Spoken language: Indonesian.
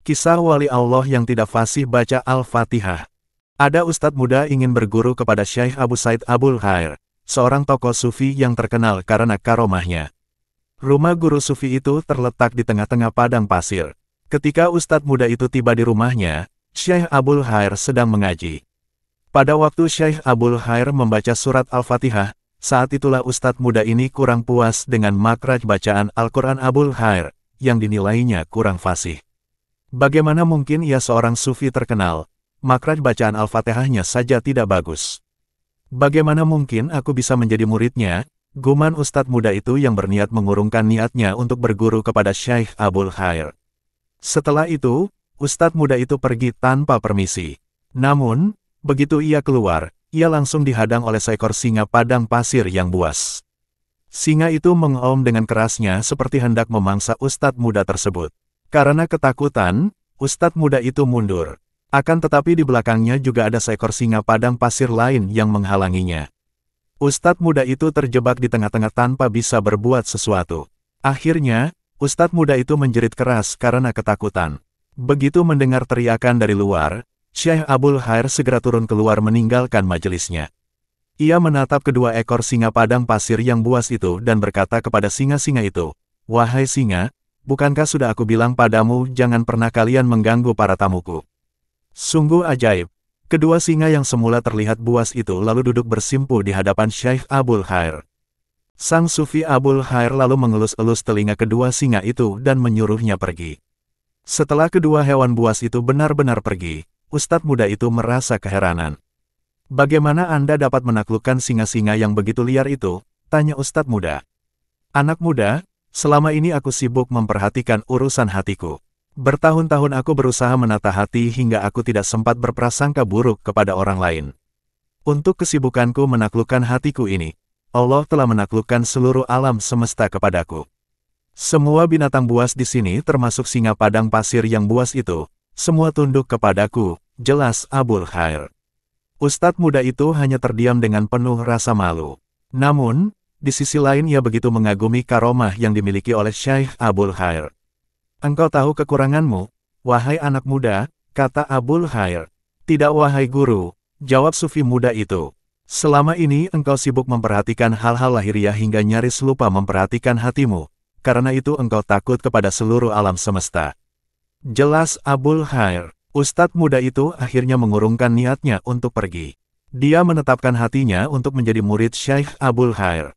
Kisah wali Allah yang tidak fasih baca Al-Fatihah. Ada ustadz muda ingin berguru kepada Syekh Abu Said Abul Khair, seorang tokoh sufi yang terkenal karena karomahnya. Rumah guru sufi itu terletak di tengah-tengah padang pasir. Ketika ustadz muda itu tiba di rumahnya, Syekh Abul Khair sedang mengaji. Pada waktu Syekh Abul Khair membaca surat Al-Fatihah, saat itulah ustadz muda ini kurang puas dengan makraj bacaan Al-Quran Abul Khair, yang dinilainya kurang fasih. Bagaimana mungkin ia seorang sufi terkenal, makraj bacaan Al-Fatihahnya saja tidak bagus. Bagaimana mungkin aku bisa menjadi muridnya, guman ustadz muda itu yang berniat mengurungkan niatnya untuk berguru kepada Syekh Abul Khair. Setelah itu, ustadz muda itu pergi tanpa permisi. Namun, begitu ia keluar, ia langsung dihadang oleh seekor singa padang pasir yang buas. Singa itu mengaum dengan kerasnya seperti hendak memangsa ustadz muda tersebut. Karena ketakutan, ustadz muda itu mundur. Akan tetapi di belakangnya juga ada seekor singa padang pasir lain yang menghalanginya. Ustadz muda itu terjebak di tengah-tengah tanpa bisa berbuat sesuatu. Akhirnya, ustadz muda itu menjerit keras karena ketakutan. Begitu mendengar teriakan dari luar, Syekh Abul Khair segera turun keluar meninggalkan majelisnya. Ia menatap kedua ekor singa padang pasir yang buas itu dan berkata kepada singa-singa itu, "Wahai singa, bukankah sudah aku bilang padamu jangan pernah kalian mengganggu para tamuku?" Sungguh ajaib. Kedua singa yang semula terlihat buas itu lalu duduk bersimpuh di hadapan Syekh Abul Khair. Sang sufi Abul Khair lalu mengelus-elus telinga kedua singa itu dan menyuruhnya pergi. Setelah kedua hewan buas itu benar-benar pergi, ustadz muda itu merasa keheranan. "Bagaimana Anda dapat menaklukkan singa-singa yang begitu liar itu?" tanya ustadz muda. "Anak muda, selama ini aku sibuk memperhatikan urusan hatiku. Bertahun-tahun aku berusaha menata hati hingga aku tidak sempat berprasangka buruk kepada orang lain. Untuk kesibukanku menaklukkan hatiku ini, Allah telah menaklukkan seluruh alam semesta kepadaku. Semua binatang buas di sini termasuk singa padang pasir yang buas itu, semua tunduk kepadaku," jelas Abul Khair. Ustadz muda itu hanya terdiam dengan penuh rasa malu. Namun, di sisi lain ia begitu mengagumi karomah yang dimiliki oleh Syekh Abul Khair. "Engkau tahu kekuranganmu, wahai anak muda," kata Abul Khair. "Tidak wahai guru," jawab sufi muda itu. "Selama ini engkau sibuk memperhatikan hal-hal lahiriah hingga nyaris lupa memperhatikan hatimu, karena itu engkau takut kepada seluruh alam semesta," jelas Abul Khair. Ustadz muda itu akhirnya mengurungkan niatnya untuk pergi. Dia menetapkan hatinya untuk menjadi murid Syekh Abul Khair.